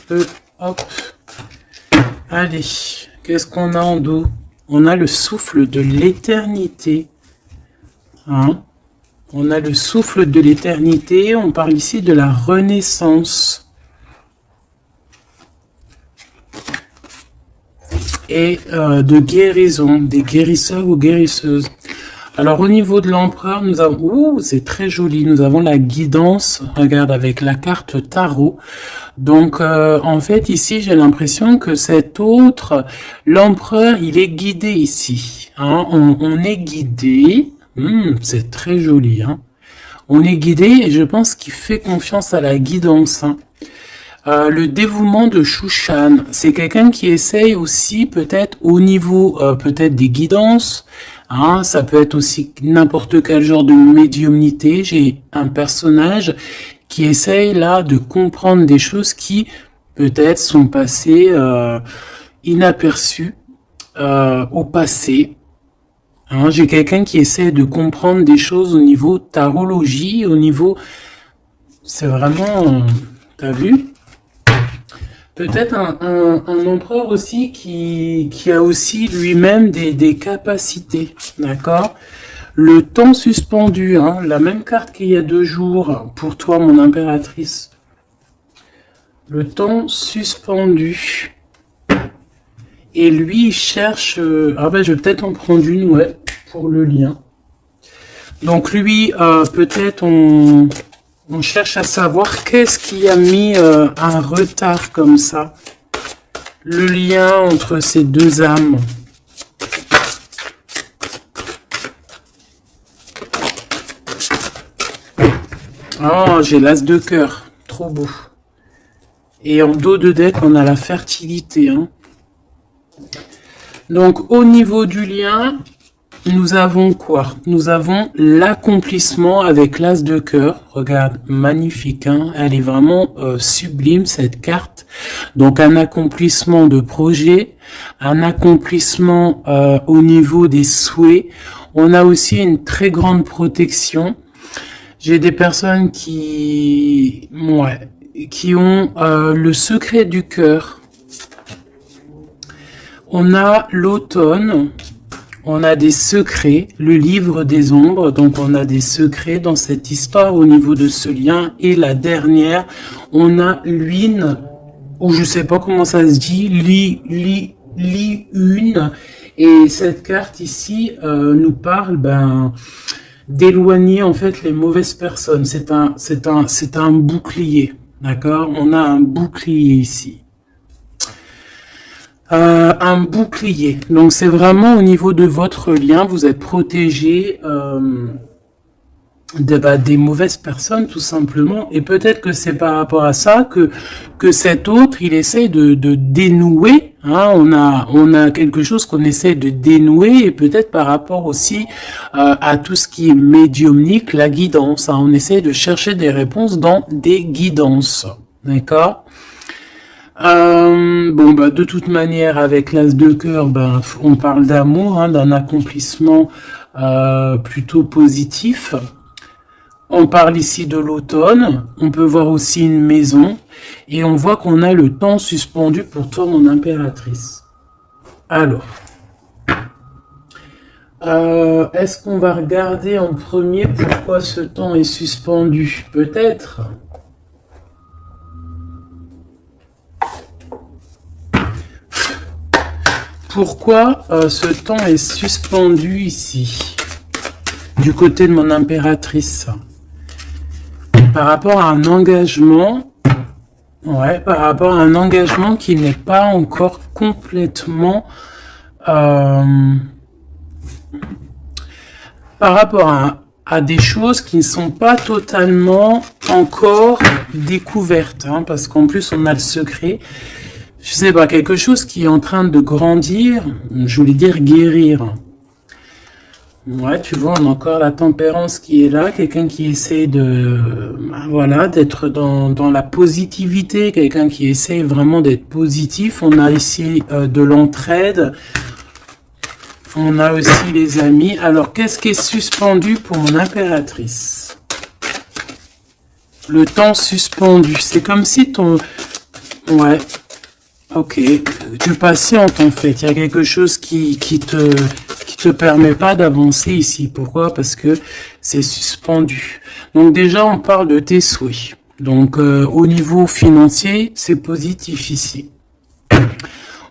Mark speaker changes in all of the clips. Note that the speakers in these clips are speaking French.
Speaker 1: peu. Hop. Allez, qu'est-ce qu'on a en dos? On a le souffle de l'éternité. Hein? On a le souffle de l'éternité. On parle ici de la renaissance. Et de guérison, des guérisseurs ou guérisseuses. Alors au niveau de l'empereur, nous avons, ouh, c'est très joli, nous avons la guidance, regarde avec la carte tarot. Donc en fait ici j'ai l'impression que cet autre, l'empereur, il est guidé ici. Hein, on est guidé, c'est très joli. Hein. On est guidé et je pense qu'il fait confiance à la guidance. Hein. Le dévouement de Shushan, c'est quelqu'un qui essaye aussi peut-être au niveau peut-être des guidances. Hein, ça peut être aussi n'importe quel genre de médiumnité. J'ai un personnage qui essaye là de comprendre des choses qui peut-être sont passées inaperçues au passé. Hein, j'ai quelqu'un qui essaie de comprendre des choses au niveau tarologie, au niveau... C'est vraiment... T'as vu ? Peut-être un empereur aussi qui a aussi lui-même des capacités, d'accord? Le temps suspendu, hein, la même carte qu'il y a 2 jours pour toi, mon impératrice. Le temps suspendu. Et lui, il cherche... ah ben, je vais peut-être en prendre une, ouais, pour le lien. Donc lui, peut-être on cherche à savoir qu'est-ce qui a mis un retard comme ça. Le lien entre ces deux âmes. Oh, j'ai l'as de cœur. Trop beau. Et en dos de deck, on a la fertilité. Hein. Donc, au niveau du lien... Nous avons quoi? Nous avons l'accomplissement avec l'as de cœur. Regarde, magnifique, hein, elle est vraiment sublime cette carte. Donc un accomplissement de projet, un accomplissement au niveau des souhaits. On a aussi une très grande protection. J'ai des personnes qui ont le secret du cœur. On a l'automne. On a des secrets, le livre des ombres, donc on a des secrets dans cette histoire au niveau de ce lien. Et la dernière, on a l'une, ou je sais pas comment ça se dit, une. Et cette carte ici nous parle d'éloigner en fait les mauvaises personnes. C'est un bouclier, d'accord? On a un bouclier ici. Un bouclier. Donc c'est vraiment au niveau de votre lien, vous êtes protégé des mauvaises personnes tout simplement. Et peut-être que c'est par rapport à ça que cet autre il essaie de dénouer. Hein, on a quelque chose qu'on essaie de dénouer et peut-être par rapport aussi à tout ce qui est médiumnique, la guidance. Hein, on essaie de chercher des réponses dans des guidances. D'accord? De toute manière, avec l'as de cœur, on parle d'amour, hein, d'un accomplissement plutôt positif. On parle ici de l'automne. On peut voir aussi une maison. Et on voit qu'on a le temps suspendu pour toi, mon impératrice. Alors, est-ce qu'on va regarder en premier pourquoi ce temps est suspendu? Peut-être. Pourquoi ce temps est suspendu ici, du côté de mon impératrice? Par rapport à un engagement, par rapport à un engagement qui n'est pas encore complètement... par rapport à des choses qui ne sont pas totalement encore découvertes, hein, parce qu'en plus on a le secret. Je sais pas, quelque chose qui est en train de grandir, je voulais dire guérir. Ouais, tu vois, on a encore la tempérance qui est là, quelqu'un qui essaie d'être dans la positivité, quelqu'un qui essaie vraiment d'être positif. On a ici de l'entraide, on a aussi les amis. Alors, qu'est-ce qui est suspendu pour mon impératrice? Le temps suspendu, c'est comme si Ouais. Ok. Tu patientes en fait. Il y a quelque chose qui te permet pas d'avancer ici. Pourquoi? Parce que c'est suspendu. Donc déjà, on parle de tes souhaits. Donc au niveau financier, c'est positif ici.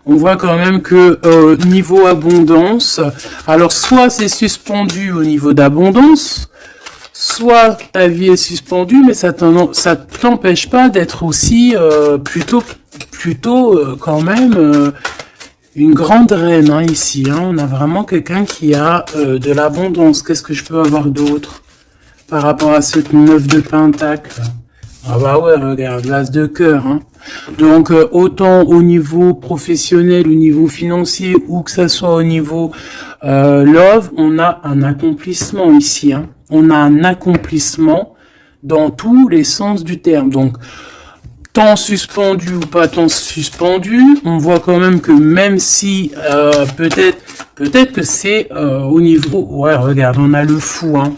Speaker 1: On voit quand même que niveau abondance, alors soit c'est suspendu au niveau d'abondance, soit ta vie est suspendue, mais ça t'empêche pas d'être aussi plutôt quand même une grande reine hein, ici. Hein. On a vraiment quelqu'un qui a de l'abondance. Qu'est-ce que je peux avoir d'autre par rapport à ce 9 de pentacle? Ah bah ouais, regarde, l'as de cœur. Hein. Donc autant au niveau professionnel, au niveau financier, ou que ça soit au niveau love, on a un accomplissement ici. Hein. On a un accomplissement dans tous les sens du terme. Donc temps suspendu ou pas temps suspendu, on voit quand même si peut-être que c'est au niveau. Ouais, regarde, on a le fou. Hein.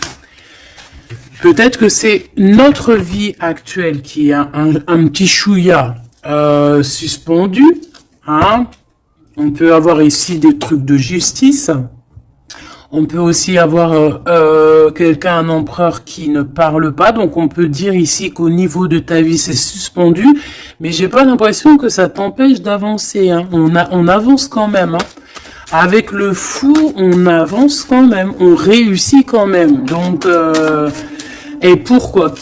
Speaker 1: Peut-être que c'est notre vie actuelle qui a un petit chouïa suspendu. Hein. On peut avoir ici des trucs de justice. On peut aussi avoir quelqu'un, un empereur qui ne parle pas. Donc on peut dire ici qu'au niveau de ta vie, c'est suspendu. Mais j'ai pas l'impression que ça t'empêche d'avancer. Hein. On avance quand même. Hein. Avec le fou, on avance quand même. On réussit quand même. Donc... et pourquoi?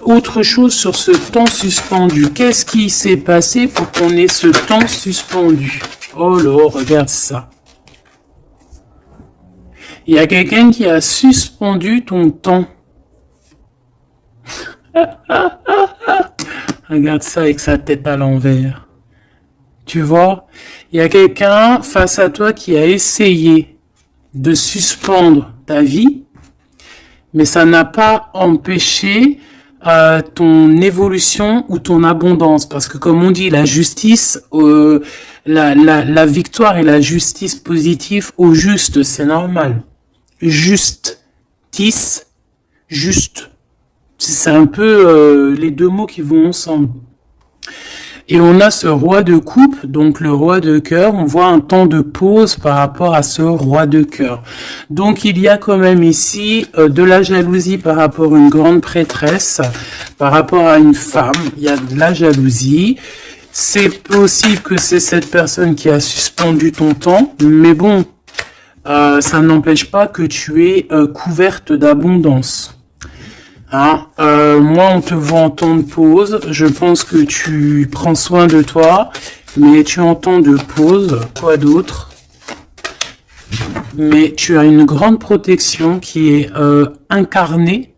Speaker 1: Autre chose sur ce temps suspendu. Qu'est-ce qui s'est passé pour qu'on ait ce temps suspendu? Oh là, regarde ça. Il y a quelqu'un qui a suspendu ton temps. Regarde ça avec sa tête à l'envers. Tu vois? Il y a quelqu'un face à toi qui a essayé de suspendre ta vie. Mais ça n'a pas empêché ton évolution ou ton abondance. Parce que comme on dit, la justice, la victoire et la justice positive au juste, c'est normal. Justice, juste. C'est un peu les deux mots qui vont ensemble. Et on a ce roi de coupe, donc le roi de cœur. On voit un temps de pause par rapport à ce roi de cœur. Donc il y a quand même ici de la jalousie par rapport à une grande prêtresse, par rapport à une femme. Il y a de la jalousie. C'est possible que c'est cette personne qui a suspendu ton temps, mais bon, ça n'empêche pas que tu es couverte d'abondance. Hein, moi, on te voit en temps de pause. Je pense que tu prends soin de toi, mais tu es en temps de pause. Quoi d'autre? Mais tu as une grande protection qui est incarnée.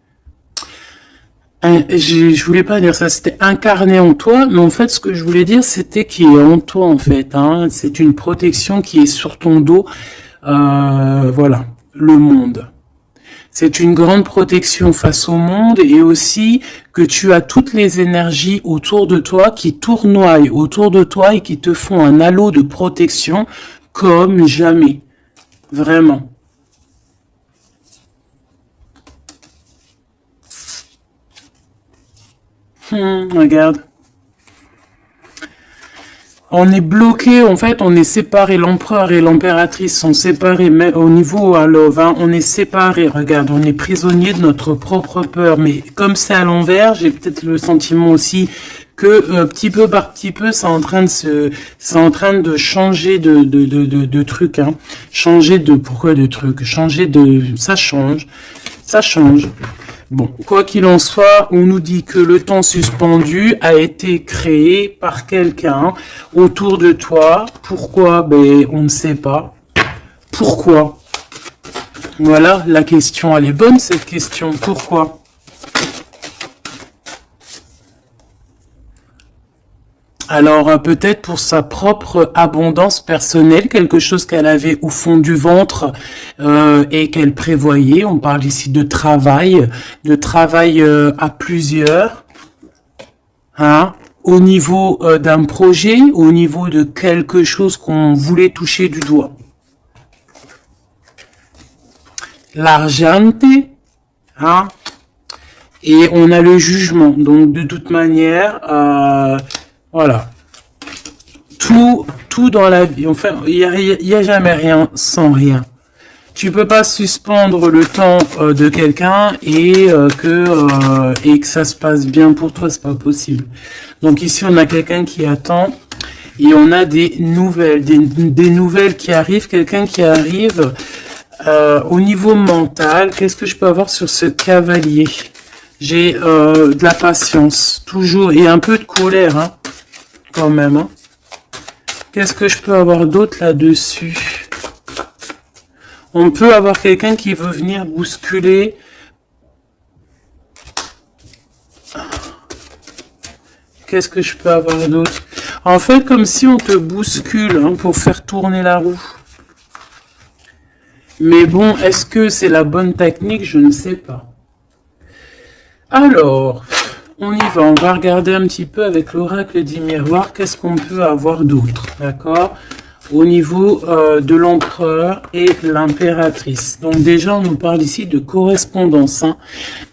Speaker 1: Je voulais pas dire ça, c'était incarné en toi, mais en fait, ce que je voulais dire, c'était qui est en toi, en fait. Hein. C'est une protection qui est sur ton dos. Voilà, le monde. C'est une grande protection face au monde et aussi que tu as toutes les énergies autour de toi qui tournoient autour de toi et qui te font un halo de protection comme jamais. Vraiment. Regarde. On est bloqué, en fait, on est séparés. L'empereur et l'impératrice sont séparés, mais au niveau à Love, hein, on est séparés. Regarde, on est prisonnier de notre propre peur. Mais comme c'est à l'envers, j'ai peut-être le sentiment aussi que petit peu par petit peu, c'est en train de changer de truc, hein. Pourquoi de truc? Ça change. Bon, quoi qu'il en soit, on nous dit que le temps suspendu a été créé par quelqu'un autour de toi. Pourquoi? Ben, on ne sait pas. Pourquoi? Voilà, la question, elle est bonne cette question. Pourquoi? Alors peut-être pour sa propre abondance personnelle, quelque chose qu'elle avait au fond du ventre et qu'elle prévoyait. On parle ici de travail à plusieurs, hein, au niveau d'un projet, au niveau de quelque chose qu'on voulait toucher du doigt. L'argente, hein, et on a le jugement. Donc de toute manière, Voilà. Tout dans la vie. Enfin, il y a jamais rien sans rien. Tu peux pas suspendre le temps de quelqu'un et que ça se passe bien pour toi, c'est pas possible. Donc ici, on a quelqu'un qui attend et on a des nouvelles, des nouvelles qui arrivent, quelqu'un qui arrive au niveau mental. Qu'est-ce que je peux avoir sur ce cavalier? J'ai de la patience, toujours, et un peu de colère, hein, quand même. Hein. Qu'est-ce que je peux avoir d'autre là-dessus? On peut avoir quelqu'un qui veut venir bousculer. Qu'est-ce que je peux avoir d'autre? En fait, comme si on te bouscule hein, pour faire tourner la roue. Mais bon, est-ce que c'est la bonne technique? Je ne sais pas. Alors, on y va. On va regarder un petit peu avec l'oracle du miroir. Qu'est-ce qu'on peut avoir d'autre? D'accord? Au niveau de l'empereur et l'impératrice. Donc déjà, on nous parle ici de correspondance. Hein,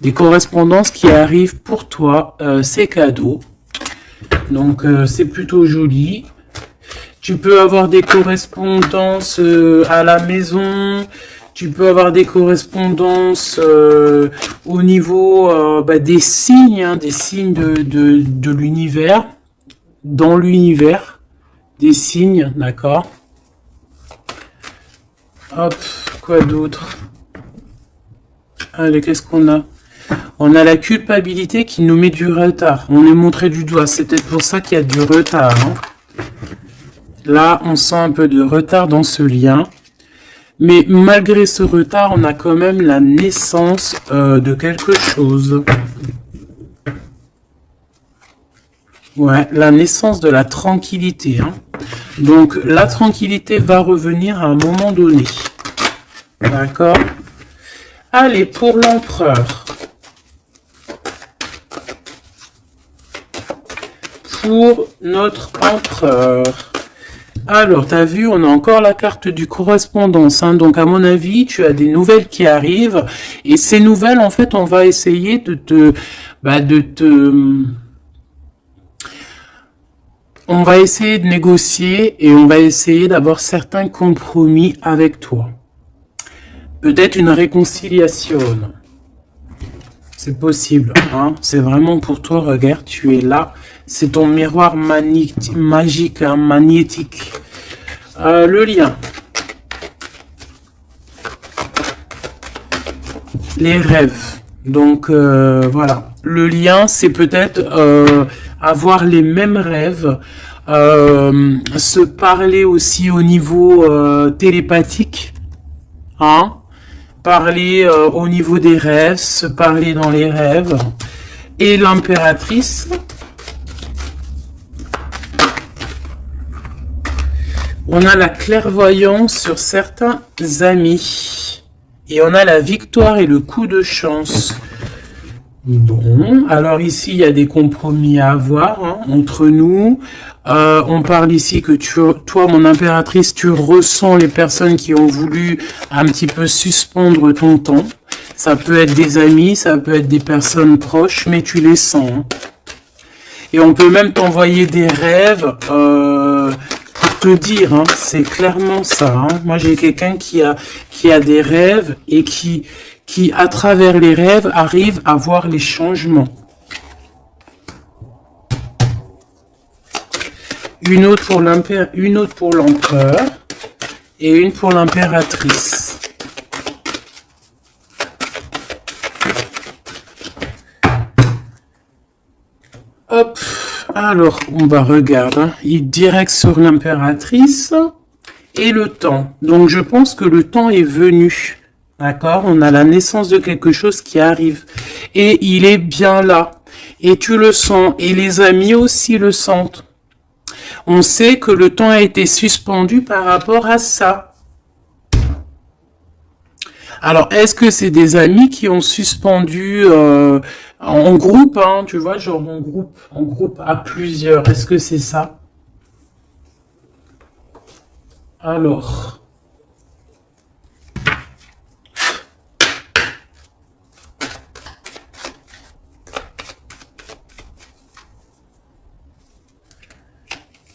Speaker 1: des correspondances qui arrivent pour toi. C'est cadeau. Donc, c'est plutôt joli. Tu peux avoir des correspondances à la maison. Tu peux avoir des correspondances au niveau des signes. Hein, des signes de l'univers. Dans l'univers. Des signes, d'accord. Hop, quoi d'autre? Allez, qu'est-ce qu'on a? On a la culpabilité qui nous met du retard. On est montré du doigt, c'est peut-être pour ça qu'il y a du retard. Hein. Là, on sent un peu de retard dans ce lien. Mais malgré ce retard, on a quand même la naissance de quelque chose. Ouais, la naissance de la tranquillité. Hein. Donc, la tranquillité va revenir à un moment donné. D'accord? Allez, pour l'empereur. Pour notre empereur. Alors, tu as vu, on a encore la carte du correspondance. Hein. Donc, à mon avis, tu as des nouvelles qui arrivent. Et ces nouvelles, en fait, on va essayer de te... On va essayer de négocier et on va essayer d'avoir certains compromis avec toi. Peut-être une réconciliation. C'est possible. Hein. C'est vraiment pour toi. Regarde, tu es là. C'est ton miroir magique, hein, magnétique. Le lien. Les rêves. Donc, voilà. Le lien, c'est peut-être avoir les mêmes rêves. Se parler aussi au niveau télépathique. Hein. Parler au niveau des rêves. Se parler dans les rêves. Et l'impératrice... On a la clairvoyance sur certains amis. Et on a la victoire et le coup de chance. Bon, alors ici, il y a des compromis à avoir hein, entre nous. On parle ici que toi, mon impératrice, tu ressens les personnes qui ont voulu un petit peu suspendre ton temps. Ça peut être des amis, ça peut être des personnes proches, mais tu les sens. Hein. Et on peut même t'envoyer des rêves... te dire, hein, c'est clairement ça. Hein. Moi, j'ai quelqu'un qui a des rêves et qui, à travers les rêves, arrive à voir les changements. Une autre pour l'empereur et une pour l'impératrice. Hop. Alors, on va regarder. Hein. Il direct sur l'impératrice et le temps. Donc, je pense que le temps est venu. D'accord? On a la naissance de quelque chose qui arrive. Et il est bien là. Et tu le sens. Et les amis aussi le sentent. On sait que le temps a été suspendu par rapport à ça. Alors, est-ce que c'est des amis qui ont suspendu en groupe, hein, tu vois, genre en groupe à plusieurs. Est-ce que c'est ça? Alors.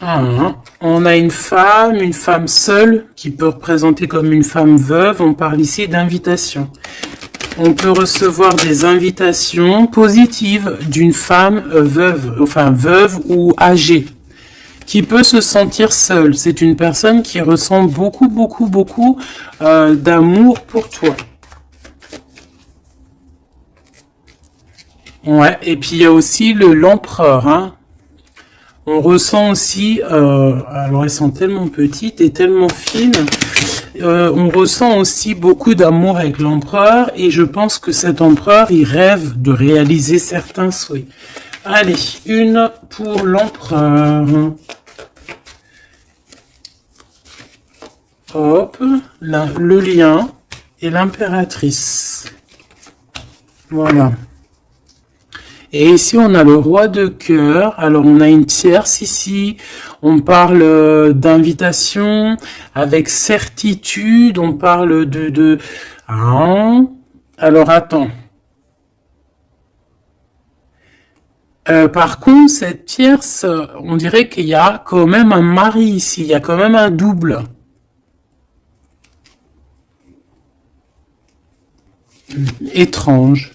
Speaker 1: On a une femme seule, qui peut représenter comme une femme veuve. On parle ici d'invitation. On peut recevoir des invitations positives d'une femme veuve, enfin veuve ou âgée, qui peut se sentir seule. C'est une personne qui ressent beaucoup, beaucoup, beaucoup d'amour pour toi. Ouais, et puis il y a aussi l'empereur, hein. On ressent aussi, alors elles sont tellement petites et tellement fines, on ressent aussi beaucoup d'amour avec l'empereur et je pense que cet empereur, il rêve de réaliser certains souhaits. Allez, une pour l'empereur. Hop, là, le lien et l'impératrice. Voilà. Et ici, on a le roi de cœur. Alors, on a une tierce ici. On parle d'invitation avec certitude. On parle de... Hein. Alors, attends. Par contre, cette tierce, on dirait qu'il y a quand même un mari ici. Il y a quand même un double. Étrange.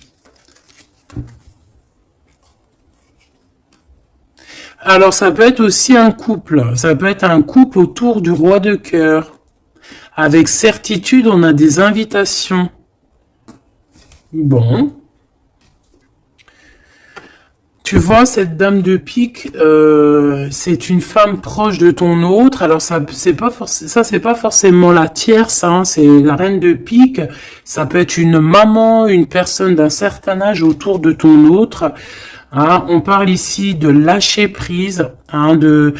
Speaker 1: Alors, ça peut être aussi un couple. Ça peut être un couple autour du roi de cœur. Avec certitude, on a des invitations. Bon. Tu vois, cette dame de pique, c'est une femme proche de ton autre. Alors, ça, c'est pas forcément la tierce, hein, c'est la reine de pique. Ça peut être une maman, une personne d'un certain âge autour de ton autre. Hein, on parle ici de lâcher prise, hein, de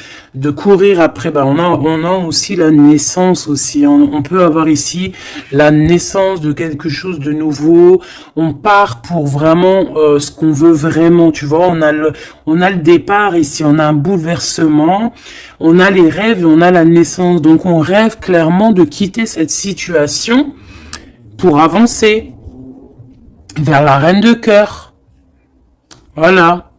Speaker 1: courir après. Ben, on a aussi la naissance aussi. On peut avoir ici la naissance de quelque chose de nouveau. On part pour vraiment ce qu'on veut vraiment. Tu vois, on a le départ ici. On a un bouleversement. On a les rêves et on a la naissance. Donc, on rêve clairement de quitter cette situation pour avancer vers la reine de cœur. Voilà,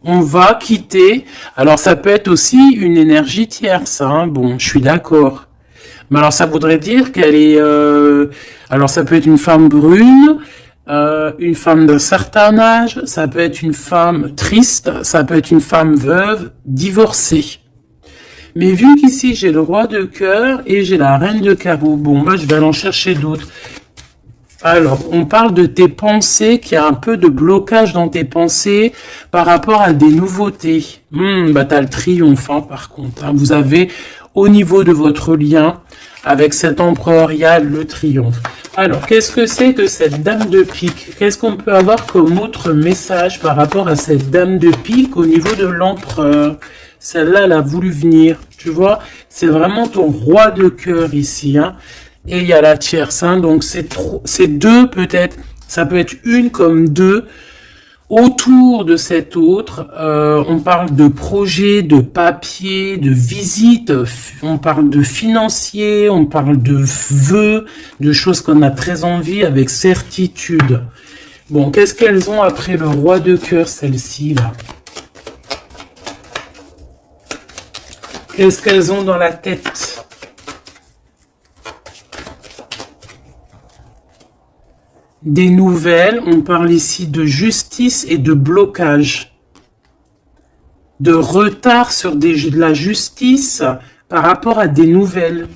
Speaker 1: on va quitter. Alors ça peut être aussi une énergie tierce, hein. Bon, je suis d'accord. Mais alors ça voudrait dire qu'elle est... alors ça peut être une femme brune, une femme d'un certain âge, ça peut être une femme triste, ça peut être une femme veuve, divorcée. Mais vu qu'ici j'ai le roi de cœur et j'ai la reine de carreau, bon, moi je vais aller en chercher d'autres. Alors, on parle de tes pensées, qu'il y a un peu de blocage dans tes pensées par rapport à des nouveautés. Bah t'as le triomphe, hein, par contre. Hein. Vous avez, au niveau de votre lien, avec cet empereur, il y a le triomphe. Alors, qu'est-ce que c'est que cette dame de pique? Qu'est-ce qu'on peut avoir comme autre message par rapport à cette dame de pique au niveau de l'empereur? Celle-là, elle a voulu venir, tu vois. C'est vraiment ton roi de cœur ici, hein. Et il y a la tierce, hein, donc c'est deux peut-être, ça peut être une comme deux, autour de cette autre, on parle de projet, de papier, de visite, on parle de financier, on parle de vœux, de choses qu'on a très envie avec certitude. Bon, qu'est-ce qu'elles ont après le roi de cœur, celle-ci, là? Qu'est-ce qu'elles ont dans la tête? Des nouvelles, on parle ici de justice et de blocage. De retard sur de la justice par rapport à des nouvelles.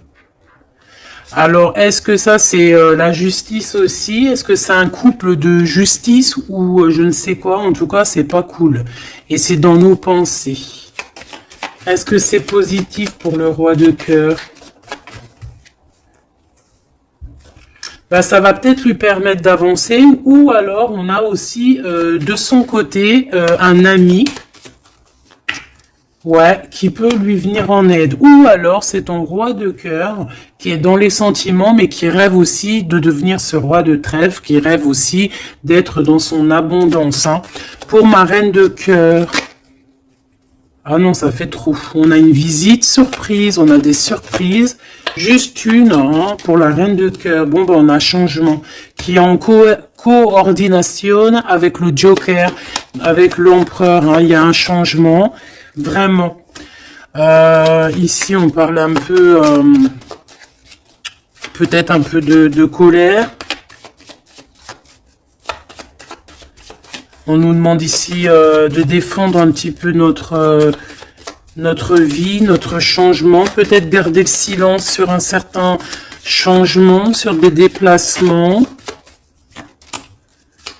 Speaker 1: Alors, est-ce que ça c'est la justice aussi? Est-ce que c'est un couple de justice ou je ne sais quoi? En tout cas, c'est pas cool. Et c'est dans nos pensées. Est-ce que c'est positif pour le roi de cœur? Ben, ça va peut-être lui permettre d'avancer, ou alors on a aussi de son côté un ami, ouais, qui peut lui venir en aide. Ou alors c'est ton roi de cœur qui est dans les sentiments, mais qui rêve aussi de devenir ce roi de trèfle, qui rêve aussi d'être dans son abondance. Hein. Pour ma reine de cœur, ah non, ça fait trop. On a une visite surprise, on a des surprises. Juste une, hein, pour la reine de cœur. Bon, ben, on a changement qui est en coordination avec le joker, avec l'empereur. Hein, il y a un changement, vraiment. Ici, on parle un peu, peut-être un peu de colère. On nous demande ici de défendre un petit peu notre vie, notre changement. Peut-être garder le silence sur un certain changement, sur des déplacements.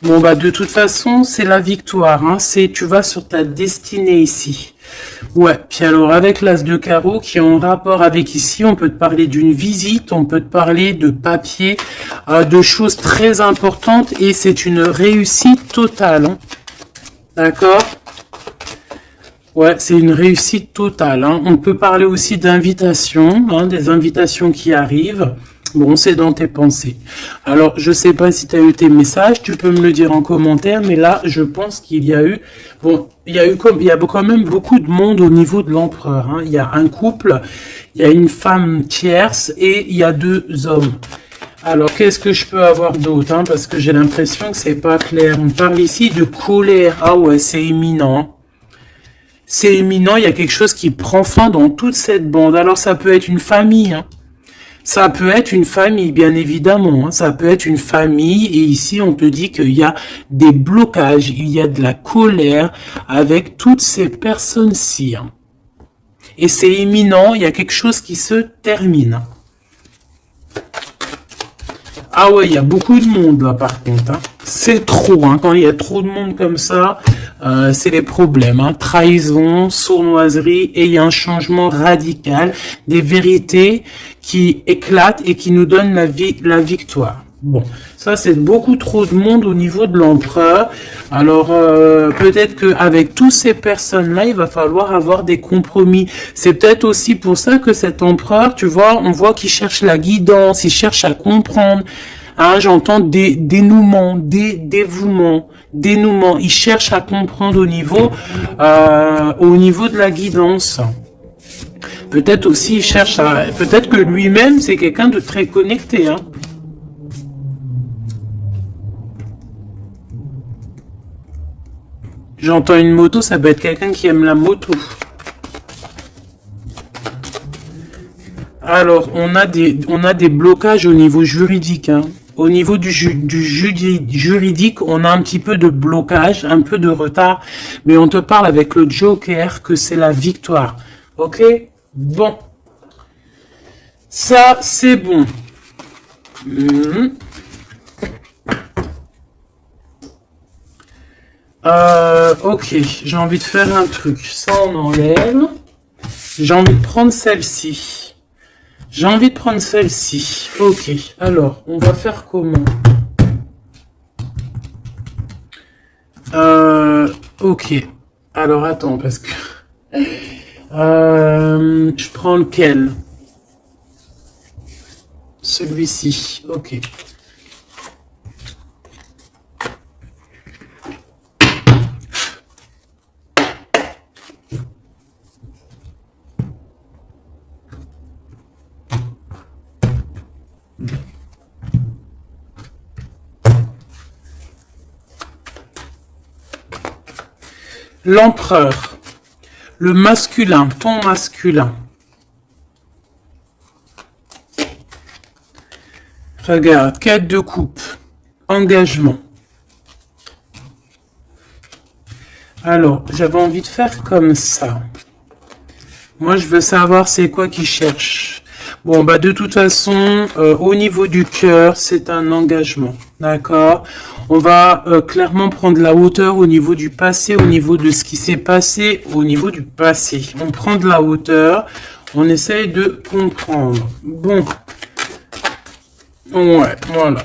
Speaker 1: Bon, bah, de toute façon, c'est la victoire, hein. Tu vas sur ta destinée ici. Ouais, puis alors, avec l'as de carreau qui est en rapport avec ici, on peut te parler d'une visite, on peut te parler de papier, de choses très importantes, et c'est une réussite totale, hein. D'accord? Ouais, c'est une réussite totale, hein. On peut parler aussi d'invitations, hein, des invitations qui arrivent. Bon, c'est dans tes pensées. Alors, je sais pas si tu as eu tes messages, tu peux me le dire en commentaire, mais là, je pense qu'il y a eu, bon, il y a quand même beaucoup de monde au niveau de l'empereur, hein. Il y a un couple, il y a une femme tierce et il y a 2 hommes. Alors, qu'est-ce que je peux avoir d'autre, hein, parce que j'ai l'impression que c'est pas clair. On parle ici de colère. Ah ouais, c'est imminent. C'est imminent, il y a quelque chose qui prend fin dans toute cette bande. Alors, ça peut être une famille, hein. Ça peut être une famille, bien évidemment, hein. Ça peut être une famille, et ici, on te dit qu'il y a des blocages, il y a de la colère avec toutes ces personnes-ci, hein. Et c'est imminent, il y a quelque chose qui se termine. Ah ouais, il y a beaucoup de monde, là, par contre, hein. C'est trop, hein. Quand il y a trop de monde comme ça, c'est les problèmes, hein. Trahison, sournoiserie, et il y a un changement radical, des vérités qui éclatent et qui nous donnent la victoire. Bon, ça c'est beaucoup trop de monde au niveau de l'empereur. Alors peut-être qu'avec toutes ces personnes-là, il va falloir avoir des compromis. C'est peut-être aussi pour ça que cet empereur, tu vois, on voit qu'il cherche la guidance, il cherche à comprendre. Hein, j'entends dénouement, dévouement, dénouement. Il cherche à comprendre au niveau de la guidance. Peut-être aussi il cherche à... Peut-être que lui-même, c'est quelqu'un de très connecté, hein. J'entends une moto, ça peut être quelqu'un qui aime la moto. Alors, on a des blocages au niveau juridique, hein. Au niveau du juridique, on a un petit peu de blocage, un peu de retard, mais on te parle avec le Joker que c'est la victoire. Ok? Bon. Ça, c'est bon. Ok, j'ai envie de faire un truc. Ça, on enlève. J'ai envie de prendre celle-ci. J'ai envie de prendre celle-ci. Ok, alors, on va faire comment? Ok. Alors, attends, parce que... je prends lequel? Celui-ci. Ok. L'empereur, le masculin, ton masculin. Regarde, quête de coupe, engagement. Alors, j'avais envie de faire comme ça. Moi, je veux savoir c'est quoi qu'il cherche. Bon, bah de toute façon, au niveau du cœur, c'est un engagement. D'accord? On va clairement prendre la hauteur au niveau du passé, au niveau de ce qui s'est passé, au niveau du passé. On prend de la hauteur, on essaye de comprendre. Bon. Ouais, voilà.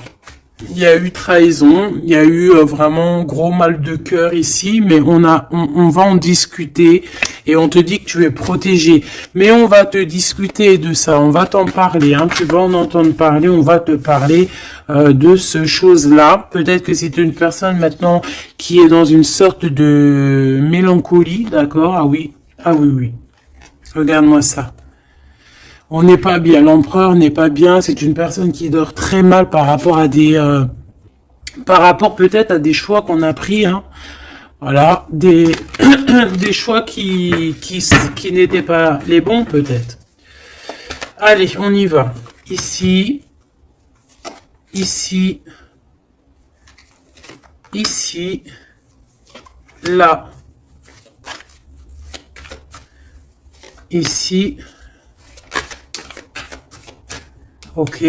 Speaker 1: Il y a eu trahison, il y a eu vraiment gros mal de cœur ici, mais on va en discuter et on te dit que tu es protégé. Mais on va te discuter de ça, on va t'en parler, hein, tu vas en entendre parler, on va te parler de ce chose-là. Peut-être que c'est une personne maintenant qui est dans une sorte de mélancolie, d'accord? Ah oui, oui. Regarde-moi ça. On n'est pas bien, l'empereur n'est pas bien, c'est une personne qui dort très mal par rapport à des... par rapport peut-être à des choix qu'on a pris, hein. Voilà, des choix qui n'étaient pas les bons peut-être. Allez, on y va. Ici, ici, ici, là, ici. Ok,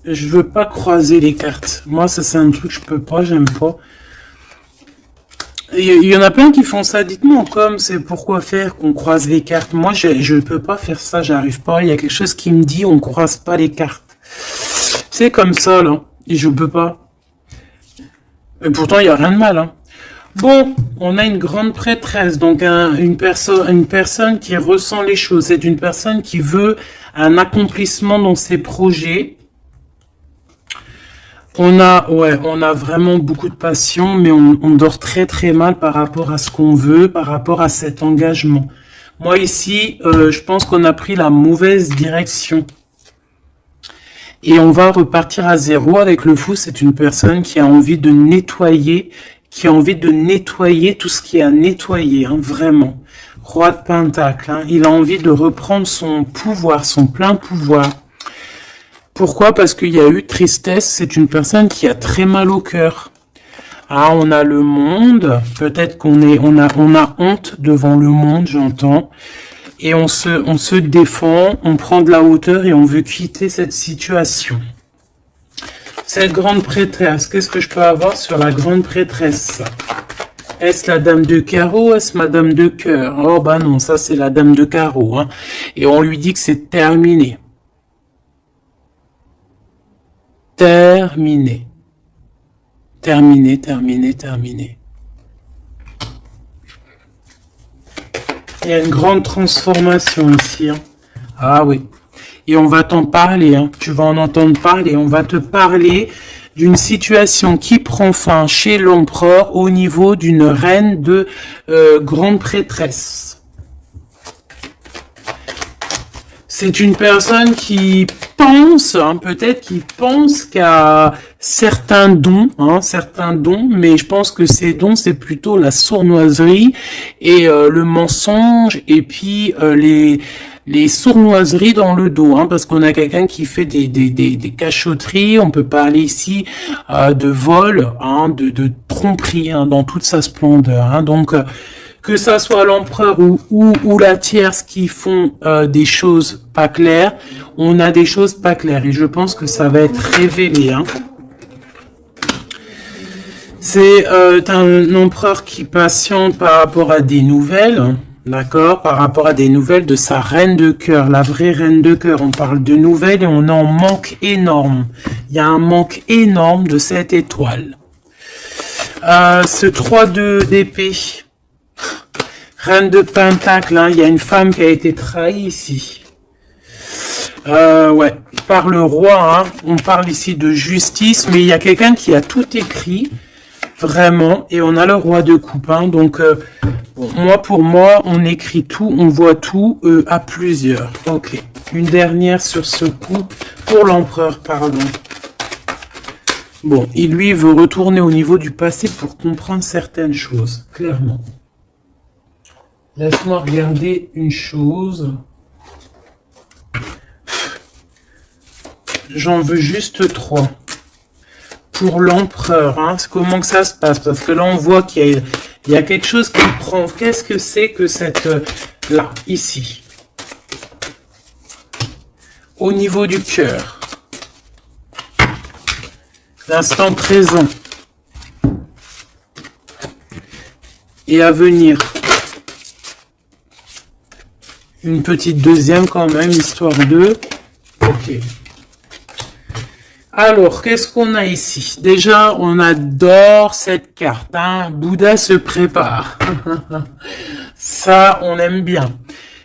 Speaker 1: je veux pas croiser les cartes. Moi, ça c'est un truc que je peux pas, j'aime pas. Il y en a plein qui font ça. Dites-moi comme c'est pourquoi faire qu'on croise les cartes. Moi, je peux pas faire ça, j'arrive pas. Il y a quelque chose qui me dit on croise pas les cartes. C'est comme ça là, et je peux pas. Et pourtant, il y a rien de mal. Hein. Bon, on a une grande prêtresse, donc une personne qui ressent les choses. C'est une personne qui veut un accomplissement dans ses projets. On a vraiment beaucoup de passion, mais on dort très très mal par rapport à ce qu'on veut, par rapport à cet engagement. Moi ici, je pense qu'on a pris la mauvaise direction. Et on va repartir à zéro avec le fou. C'est une personne qui a envie de nettoyer, tout ce qui est à nettoyer, hein, vraiment. Roi de Pentacle, hein, il a envie de reprendre son pouvoir, son plein pouvoir. Pourquoi? Parce qu'il y a eu tristesse, c'est une personne qui a très mal au cœur. Ah, on a le monde, peut-être on a honte devant le monde, j'entends. Et on se défend, on prend de la hauteur et on veut quitter cette situation. Cette grande prêtresse, qu'est-ce que je peux avoir sur la grande prêtresse? Est-ce la dame de carreau? Est-ce madame de cœur? Oh bah non, ça c'est la dame de carreau. Hein. Et on lui dit que c'est terminé. Terminé. Terminé, terminé, terminé. Il y a une grande transformation ici. Hein. Ah oui. Et on va t'en parler. Hein. Tu vas en entendre parler. On va te parler d'une situation qui prend fin chez l'empereur au niveau d'une reine de grande prêtresse. C'est une personne qui pense, hein, peut-être qui pense qu'à certains dons, mais je pense que ces dons, c'est plutôt la sournoiserie et le mensonge, et puis les sournoiseries dans le dos, hein, parce qu'on a quelqu'un qui fait des cachotteries. On peut parler ici de vol, hein, de tromperie, hein, dans toute sa splendeur. Hein, donc que ça soit l'empereur ou la tierce qui font des choses pas claires, on a des choses pas claires et je pense que ça va être révélé. Hein. C'est un empereur qui patiente par rapport à des nouvelles, d'accord, par rapport à des nouvelles de sa reine de cœur, la vraie reine de cœur. On parle de nouvelles et on en manque énorme. Il y a un manque énorme de cette étoile. Ce 3-2 d'épée. Reine de Pentacle, hein, il y a une femme qui a été trahie ici. Ouais, par le roi, hein, on parle ici de justice, mais il y a quelqu'un qui a tout écrit, vraiment, et on a le roi de coupe. Hein, donc, pour moi, on écrit tout, on voit tout à plusieurs. Ok, une dernière sur ce coup, pour l'empereur, pardon. Bon, il lui veut retourner au niveau du passé pour comprendre certaines choses, clairement. Laisse-moi regarder une chose. J'en veux juste 3. Pour l'empereur, hein, comment que ça se passe? Parce que là, on voit qu'il y a quelque chose qui prend. Qu'est-ce que c'est que cette... là, ici. Au niveau du cœur. L'instant présent. Et à venir. Une petite deuxième quand même, histoire de... Ok. Alors, qu'est-ce qu'on a ici? Déjà, on adore cette carte. Hein. Bouddha se prépare. Ça, on aime bien.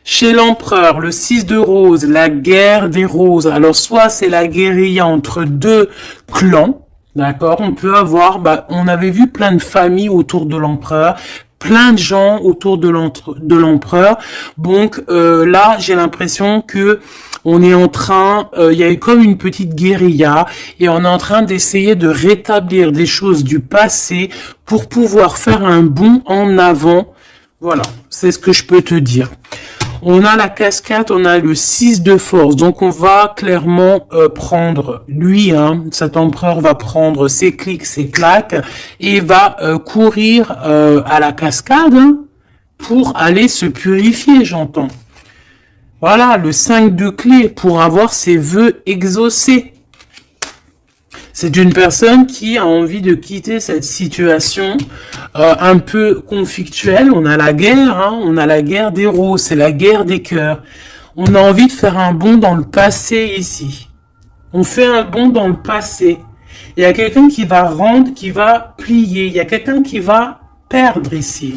Speaker 1: Chez l'empereur, le 6 de rose, la guerre des roses. Alors, soit c'est la guérilla entre deux clans. D'accord, on peut avoir, on avait vu plein de familles autour de l'empereur, plein de gens autour de l'empereur. Donc là, j'ai l'impression que on est en train, il y a eu comme une petite guérilla et on est en train d'essayer de rétablir des choses du passé pour pouvoir faire un bond en avant. Voilà, c'est ce que je peux te dire. On a la cascade, on a le 6 de force, donc on va clairement prendre, lui, cet empereur va prendre ses clics, ses claques, et va courir à la cascade pour aller se purifier, j'entends. Voilà, le 5 de clé pour avoir ses vœux exaucés. C'est une personne qui a envie de quitter cette situation un peu conflictuelle. On a la guerre, on a la guerre des roses, c'est la guerre des cœurs. On a envie de faire un bond dans le passé ici. On fait un bond dans le passé. Il y a quelqu'un qui va rendre, qui va plier. Il y a quelqu'un qui va perdre ici.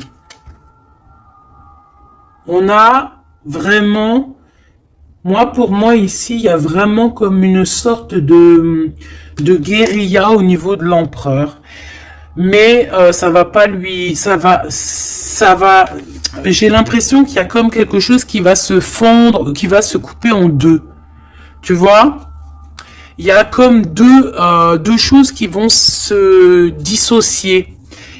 Speaker 1: On a vraiment... Pour moi, ici, il y a vraiment comme une sorte de guérilla au niveau de l'empereur. Mais ça va pas lui... Ça va... J'ai l'impression qu'il y a comme quelque chose qui va se fondre, qui va se couper en deux. Tu vois? Il y a comme deux choses qui vont se dissocier.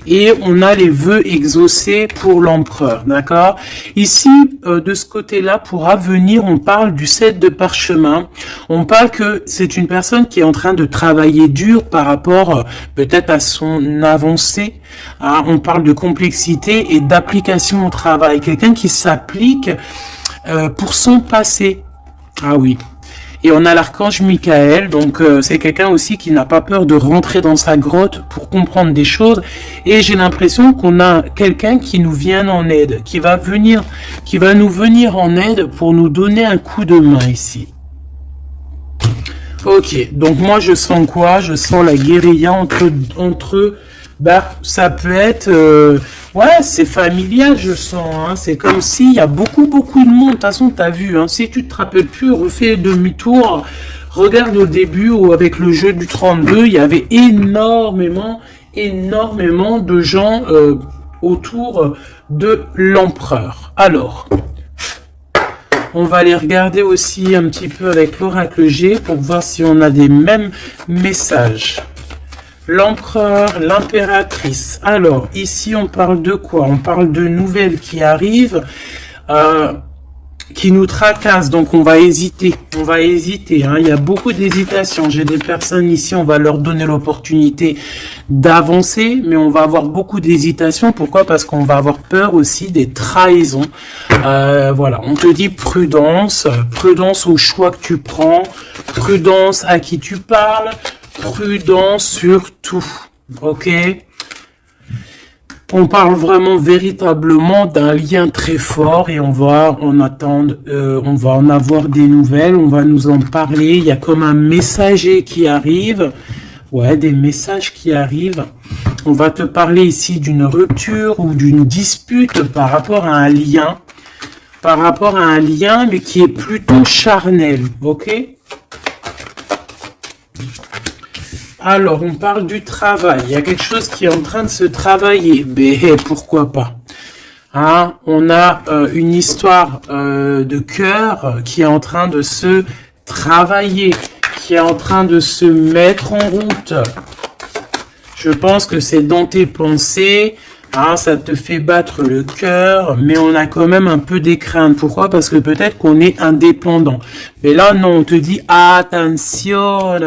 Speaker 1: Et on a les vœux exaucés pour l'empereur, d'accord? Ici, de ce côté-là, pour avenir, on parle du 7 de parchemin. On parle que c'est une personne qui est en train de travailler dur par rapport peut-être à son avancée. On parle de complexité et d'application au travail. Quelqu'un qui s'applique pour son passé. Ah oui. Et on a l'archange Michael, donc c'est quelqu'un aussi qui n'a pas peur de rentrer dans sa grotte pour comprendre des choses. Et j'ai l'impression qu'on a quelqu'un qui nous vient en aide, qui va nous venir en aide pour nous donner un coup de main ici. Ok, donc moi je sens quoi? Je sens la guérilla entre ça peut être... ouais, c'est familial, je sens. C'est comme s'il y a beaucoup de monde. De toute façon, tu as vu. Si tu te rappelles plus, refais demi-tour. Regarde au début où avec le jeu du 32, il y avait énormément de gens autour de l'empereur. Alors, on va aller regarder aussi un petit peu avec l'oracle G pour voir si on a des mêmes messages. L'empereur, l'impératrice. Alors, ici, on parle de quoi? On parle de nouvelles qui arrivent, qui nous tracassent. Donc, on va hésiter. Il y a beaucoup d'hésitation. J'ai des personnes ici, on va leur donner l'opportunité d'avancer, mais on va avoir beaucoup d'hésitation. Pourquoi? Parce qu'on va avoir peur aussi des trahisons. Voilà, on te dit prudence, prudence au choix que tu prends, prudence à qui tu parles, prudence surtout, ok? On parle vraiment véritablement d'un lien très fort et on va en attendre, on va en avoir des nouvelles, on va nous en parler. Il y a comme un messager qui arrive, ouais, des messages qui arrivent. On va te parler ici d'une rupture ou d'une dispute par rapport à un lien, mais qui est plutôt charnel, ok? Alors, on parle du travail. Il y a quelque chose qui est en train de se travailler. Mais pourquoi pas? On a une histoire de cœur qui est en train de se travailler, qui est en train de se mettre en route. Je pense que c'est dans tes pensées. Ça te fait battre le cœur, mais on a quand même un peu des craintes. Pourquoi? Parce que peut-être qu'on est indépendant. Mais là, non, on te dit attention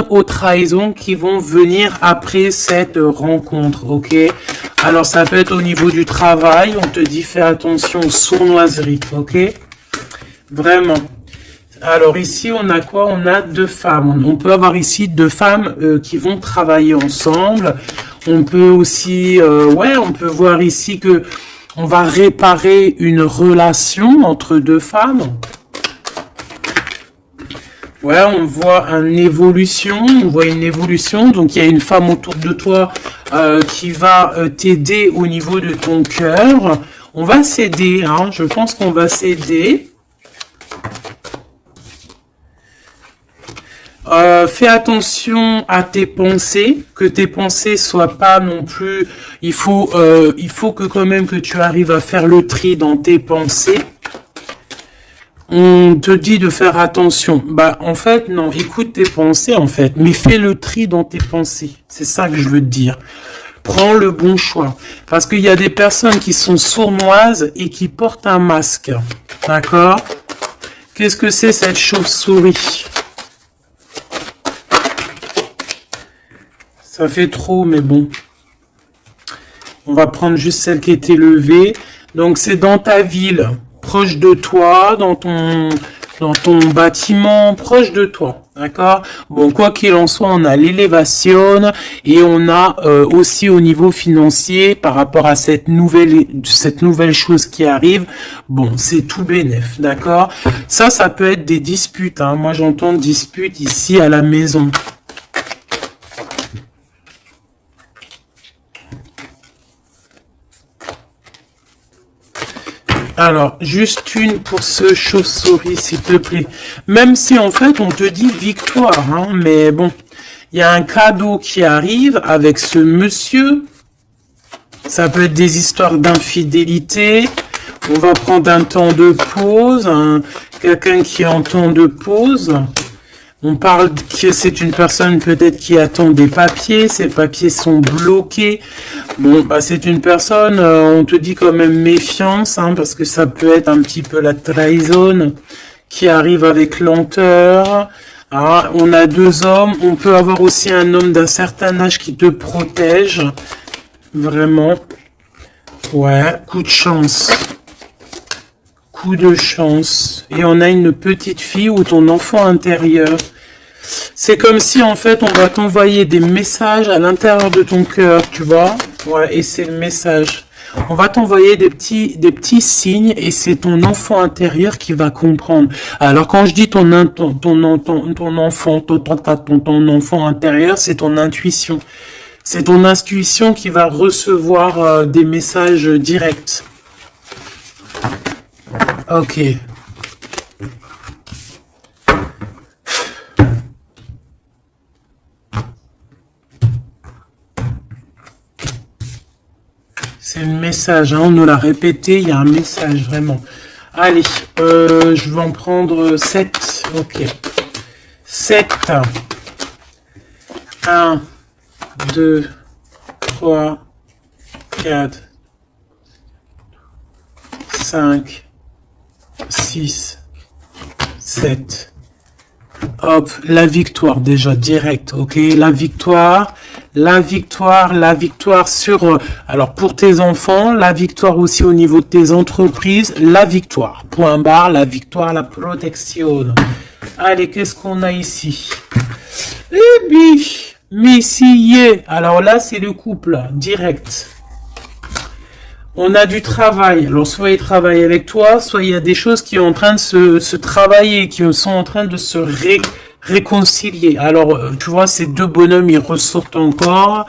Speaker 1: aux trahisons qui vont venir après cette rencontre, ok? Alors, ça peut être au niveau du travail. On te dit fais attention aux sournoiseries, ok? Vraiment. Alors ici, on a quoi? On a deux femmes. On peut avoir ici deux femmes qui vont travailler ensemble. On peut aussi, on peut voir ici que on va réparer une relation entre deux femmes. Ouais, on voit une évolution. Donc, il y a une femme autour de toi qui va t'aider au niveau de ton cœur. On va s'aider, je pense qu'on va s'aider. Fais attention à tes pensées, que tes pensées soient pas non plus. Il faut que quand même que tu arrives à faire le tri dans tes pensées. On te dit de faire attention. Bah, en fait, non, écoute tes pensées, en fait, mais fais le tri dans tes pensées. C'est ça que je veux te dire. Prends le bon choix. Parce qu'il y a des personnes qui sont sournoises et qui portent un masque. D'accord? Qu'est-ce que c'est cette chauve-souris? Ça fait trop, mais bon. On va prendre juste celle qui est élevée. Donc, c'est dans ta ville, proche de toi, dans ton bâtiment, proche de toi. D'accord? Bon, quoi qu'il en soit, on a l'élévation et on a aussi au niveau financier, par rapport à cette nouvelle chose qui arrive, bon, c'est tout bénef. D'accord? Ça peut être des disputes. Hein. Moi, j'entends disputes ici à la maison. Alors, juste une pour ce chauve-souris, s'il te plaît. Même si, en fait, on te dit victoire, hein, mais bon, il y a un cadeau qui arrive avec ce monsieur. Ça peut être des histoires d'infidélité. On va prendre un temps de pause, quelqu'un qui est en temps de pause. On parle que c'est une personne peut-être qui attend des papiers, ces papiers sont bloqués. Bon, bah c'est une personne, on te dit quand même méfiance, hein, parce que ça peut être un petit peu la trahison qui arrive avec lenteur. Ah, on a deux hommes, on peut avoir aussi un homme d'un certain âge qui te protège. Vraiment. Ouais, coup de chance. Coup de chance. Et on a une petite fille ou ton enfant intérieur. C'est comme si en fait on va t'envoyer des messages à l'intérieur de ton cœur, tu vois. Ouais, et c'est le message. On va t'envoyer des petits signes et c'est ton enfant intérieur qui va comprendre. Alors quand je dis ton enfant intérieur, c'est ton intuition. C'est ton intuition qui va recevoir des messages directs. Ok. C'est le message, hein, on nous l'a répété, il y a un message vraiment. Allez, je vais en prendre 7. Ok. 7. 1, 2, 3, 4, 5, 6, 7. Hop, la victoire déjà, direct, ok. La victoire sur... alors, pour tes enfants, la victoire aussi au niveau de tes entreprises, la victoire. Point barre, la victoire, la protection. Allez, qu'est-ce qu'on a ici? Eh bien, Messier. Alors là, c'est le couple, direct. On a du travail. Alors, soit il travaille avec toi, soit il y a des choses qui sont en train de se travailler, qui sont en train de se réconcilier. Alors, tu vois, ces deux bonhommes, ils ressortent encore.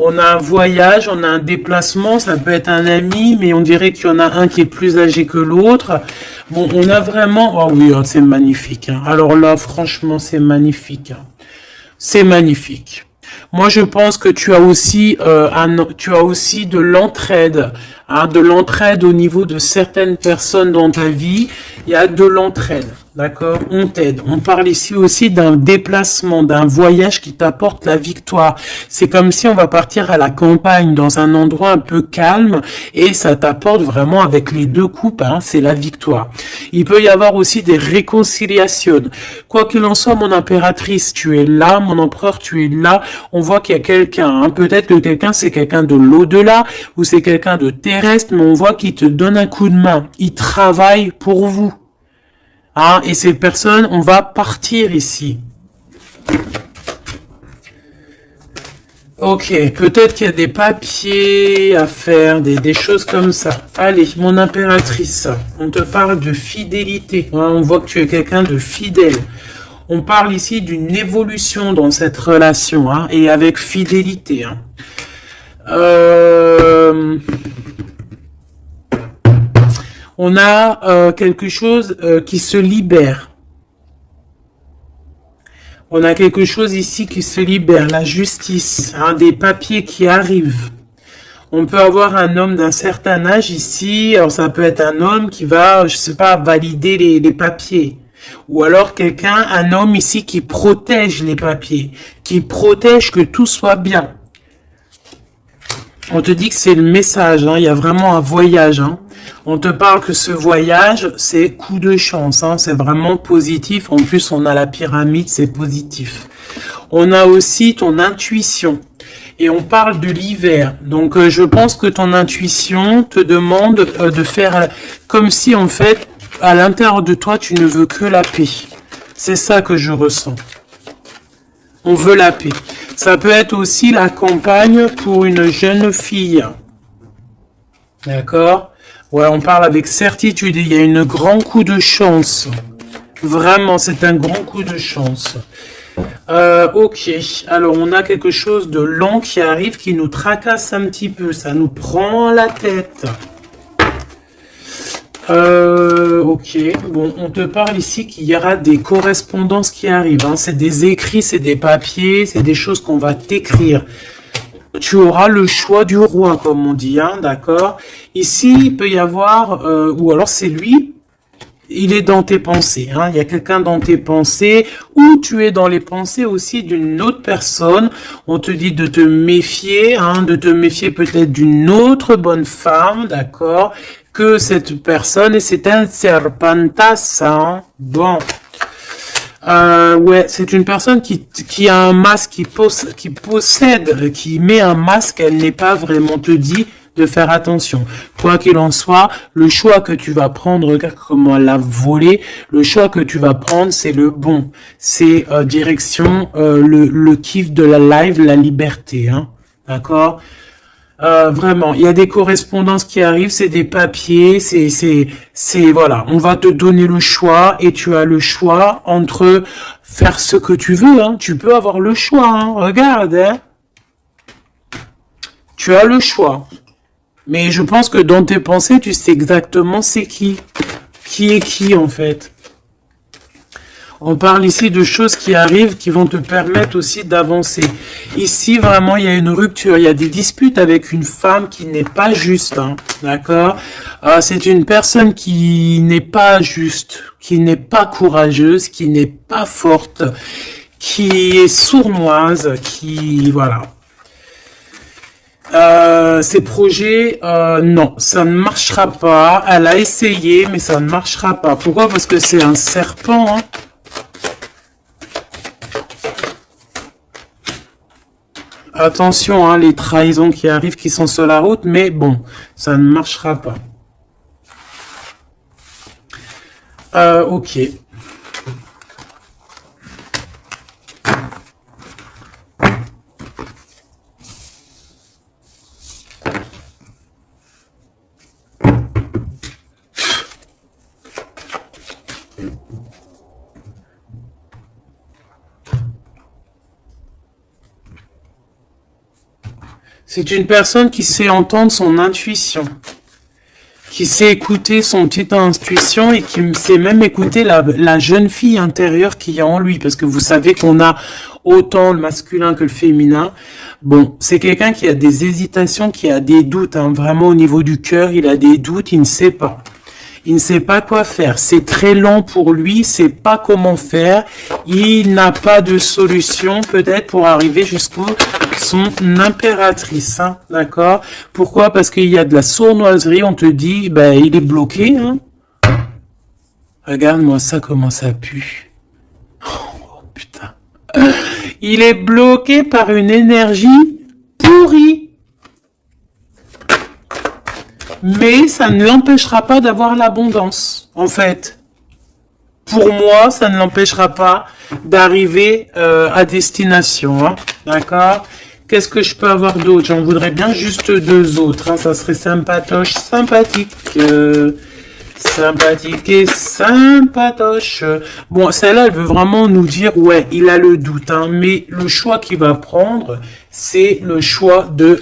Speaker 1: On a un voyage, on a un déplacement, ça peut être un ami, mais on dirait qu'il y en a un qui est plus âgé que l'autre. Bon, on a vraiment... Oh oui, c'est magnifique. Hein. Alors là, franchement, c'est magnifique. Hein. C'est magnifique. Moi, je pense que tu as aussi de l'entraide, hein, de l'entraide au niveau de certaines personnes dans ta vie. Il y a de l'entraide, d'accord? On t'aide. On parle ici aussi d'un déplacement, d'un voyage qui t'apporte la victoire. C'est comme si on va partir à la campagne, dans un endroit un peu calme, et ça t'apporte vraiment avec les deux coupes, hein, c'est la victoire. Il peut y avoir aussi des réconciliations. Quoi qu'il en soit, mon impératrice, tu es là, mon empereur, tu es là. On voit qu'il y a quelqu'un, hein. Peut-être que quelqu'un, c'est quelqu'un de l'au-delà, ou c'est quelqu'un de terrestre, mais on voit qu'il te donne un coup de main. Il travaille pour vous. Hein, et ces personnes, on va partir ici. Ok, peut-être qu'il y a des papiers à faire, des choses comme ça. Allez, mon impératrice, on te parle de fidélité. Hein, on voit que tu es quelqu'un de fidèle. On parle ici d'une évolution dans cette relation, hein, et avec fidélité. Hein. On a quelque chose qui se libère. On a quelque chose ici qui se libère, la justice, hein, des papiers qui arrivent. On peut avoir un homme d'un certain âge ici, alors ça peut être un homme qui va, je sais pas, valider les papiers. Ou alors quelqu'un, un homme ici qui protège les papiers, qui protège que tout soit bien. On te dit que c'est le message, hein, il y a vraiment un voyage. Hein. On te parle que ce voyage, c'est coup de chance, hein, c'est vraiment positif. En plus, on a la pyramide, c'est positif. On a aussi ton intuition. Et on parle de l'hiver. Donc, je pense que ton intuition te demande de faire comme si, en fait, à l'intérieur de toi, tu ne veux que la paix. C'est ça que je ressens. On veut la paix. Ça peut être aussi la campagne pour une jeune fille. D'accord? Ouais, on parle avec certitude. Il y a un grand coup de chance. Vraiment, c'est un grand coup de chance. Ok, alors on a quelque chose de long qui arrive, qui nous tracasse un petit peu, ça nous prend la tête. Ok, bon, on te parle ici qu'il y aura des correspondances qui arrivent, hein. C'est des écrits, c'est des papiers, c'est des choses qu'on va t'écrire. Tu auras le choix du roi, comme on dit, hein, d'accord? Ici, il peut y avoir, ou alors c'est lui, il est dans tes pensées, hein. Il y a quelqu'un dans tes pensées, ou tu es dans les pensées aussi d'une autre personne. On te dit de te méfier, hein, de te méfier peut-être d'une autre bonne femme, d'accord, que cette personne, et c'est un serpentas, hein. Bon. Ouais, c'est une personne qui a un masque, qui possède, qui met un masque, elle n'est pas vraiment, te dit de faire attention. Quoi qu'il en soit, le choix que tu vas prendre, regarde comment elle a volé, le choix que tu vas prendre, c'est le bon. C'est direction le kiff de la live, la liberté, hein. D'accord? Vraiment, il y a des correspondances qui arrivent, c'est des papiers, voilà, on va te donner le choix et tu as le choix entre faire ce que tu veux, hein. Tu peux avoir le choix, hein. Regarde, hein. Tu as le choix. Mais je pense que dans tes pensées, tu sais exactement c'est qui. Qui est qui, en fait. On parle ici de choses qui arrivent, qui vont te permettre aussi d'avancer. Ici, vraiment, il y a une rupture. Il y a des disputes avec une femme qui n'est pas juste. Hein, d'accord? C'est une personne qui n'est pas juste, qui n'est pas courageuse, qui n'est pas forte, qui est sournoise, qui... Voilà. Ces projets, non, ça ne marchera pas. Elle a essayé, mais ça ne marchera pas. Pourquoi? Parce que c'est un serpent. Hein. Attention, hein, les trahisons qui arrivent, qui sont sur la route, mais bon, ça ne marchera pas. Ok. C'est une personne qui sait entendre son intuition, qui sait écouter son petite intuition et qui sait même écouter la jeune fille intérieure qu'il y a en lui. Parce que vous savez qu'on a autant le masculin que le féminin. Bon, c'est quelqu'un qui a des hésitations, qui a des doutes. Hein, vraiment au niveau du cœur, il a des doutes, il ne sait pas. Il ne sait pas quoi faire. C'est très lent pour lui, il ne sait pas comment faire. Il n'a pas de solution peut-être pour arriver jusqu'au son impératrice, hein, d'accord? Pourquoi? Parce qu'il y a de la sournoiserie, on te dit, ben, il est bloqué, hein. Regarde-moi ça, comment ça pue. Oh, putain. Il est bloqué par une énergie pourrie. Mais ça ne l'empêchera pas d'avoir l'abondance, en fait. Pour moi, ça ne l'empêchera pas d'arriver à destination, hein, d'accord? Qu'est-ce que je peux avoir d'autre? J'en voudrais bien juste deux autres. Hein. Ça serait sympatoche, sympathique. Sympathique et sympatoche. Bon, celle-là, elle veut vraiment nous dire, ouais, il a le doute. Hein, mais le choix qu'il va prendre, c'est le choix de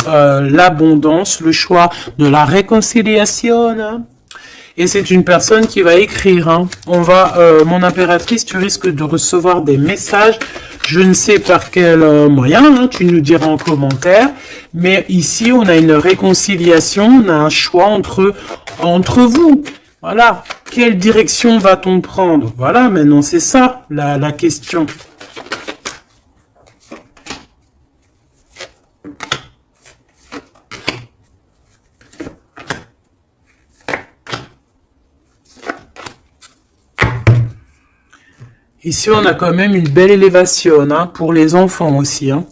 Speaker 1: l'abondance, le choix de la réconciliation. Hein. Et c'est une personne qui va écrire. Hein. On va, mon impératrice, tu risques de recevoir des messages. Je ne sais par quel moyen, hein, tu nous diras en commentaire. Mais ici, on a une réconciliation, on a un choix entre vous. Voilà. Quelle direction va-t-on prendre? Voilà, maintenant, c'est ça la question. Ici, on a quand même une belle élévation, hein, pour les enfants aussi, hein.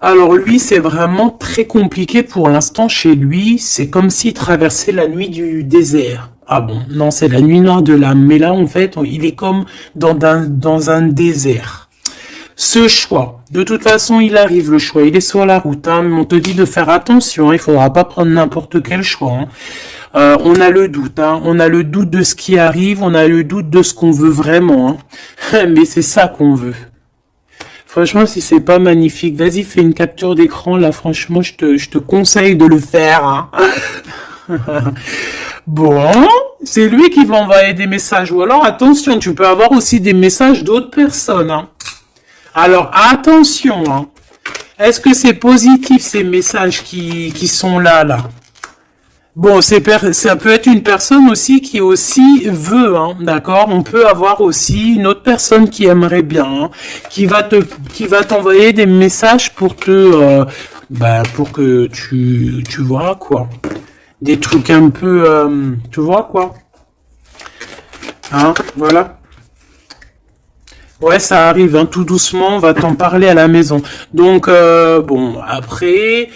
Speaker 1: Alors lui, c'est vraiment très compliqué pour l'instant chez lui. C'est comme s'il traversait la nuit du désert. Ah bon, non, c'est la nuit noire de l'âme. Mais là, en fait, il est comme dans un désert. Ce choix, de toute façon, il arrive le choix. Il est sur la route, hein, mais on te dit de faire attention. Il faudra pas prendre n'importe quel choix, hein. On a le doute, hein. On a le doute de ce qui arrive, on a le doute de ce qu'on veut vraiment, hein. Mais c'est ça qu'on veut. Franchement, si c'est pas magnifique, vas-y, fais une capture d'écran, là, franchement, je te conseille de le faire, hein. Bon, c'est lui qui va envoyer des messages. Ou alors, attention, tu peux avoir aussi des messages d'autres personnes, hein. Alors, attention, hein. Est-ce que c'est positif, ces messages qui sont là? Bon, ça peut être une personne aussi qui aussi veut, hein, d'accord? On peut avoir aussi une autre personne qui aimerait bien, hein, qui va t'envoyer des messages pour pour que tu vois, quoi. Des trucs un peu, tu vois, quoi. Hein, voilà. Ouais, ça arrive, hein, tout doucement, on va t'en parler à la maison. Donc, bon, après,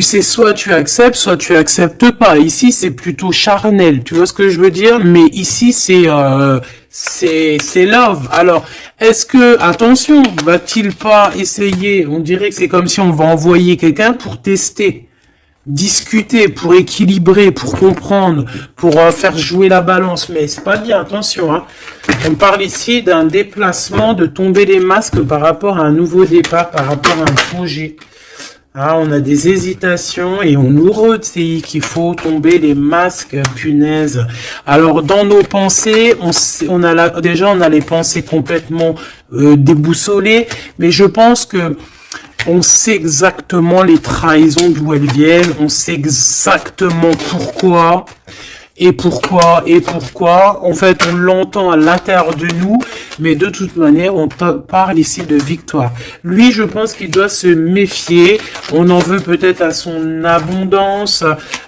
Speaker 1: c'est soit tu acceptes, soit tu acceptes pas. Ici, c'est plutôt charnel. Tu vois ce que je veux dire? Mais ici, c'est love. Alors, est-ce que, attention, va-t-il pas essayer? On dirait que c'est comme si on va envoyer quelqu'un pour tester, discuter, pour équilibrer, pour comprendre, pour faire jouer la balance. Mais c'est pas bien, attention, hein. On parle ici d'un déplacement, de tomber les masques par rapport à un nouveau départ, par rapport à un projet. Ah, on a des hésitations et on nous redit qu'il faut tomber les masques, punaise. Alors, dans nos pensées, on a les pensées complètement déboussolées, mais je pense que on sait exactement les trahisons d'où elles viennent, on sait exactement pourquoi. Et pourquoi. En fait, on l'entend à l'intérieur de nous, mais de toute manière, on parle ici de victoire. Lui, je pense qu'il doit se méfier. On en veut peut-être à son abondance.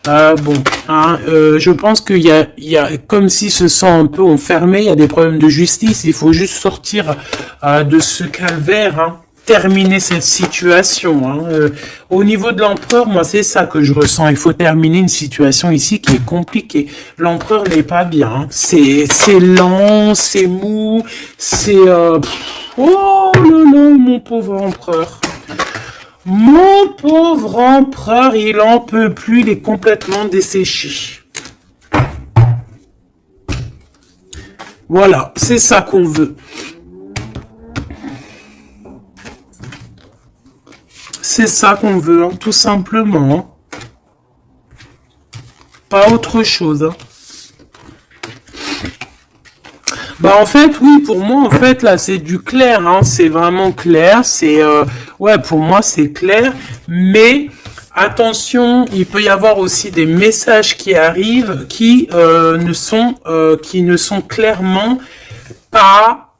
Speaker 1: Je pense qu'il y a comme s'il se sent un peu enfermé. Il y a des problèmes de justice. Il faut juste sortir de ce calvaire, hein. Terminer cette situation, hein. Au niveau de l'empereur, moi c'est ça que je ressens. Il faut terminer une situation ici qui est compliquée. L'empereur n'est pas bien, hein. C'est lent, c'est mou, c'est oh là, mon pauvre empereur. Mon pauvre empereur, il en peut plus, il est complètement desséché. Voilà, c'est ça qu'on veut. C'est ça qu'on veut, hein, tout simplement. Pas autre chose, hein. Bah en fait, oui, pour moi, en fait, là, c'est du clair, hein, c'est vraiment clair, ouais, pour moi, c'est clair, mais attention, il peut y avoir aussi des messages qui arrivent qui ne sont clairement pas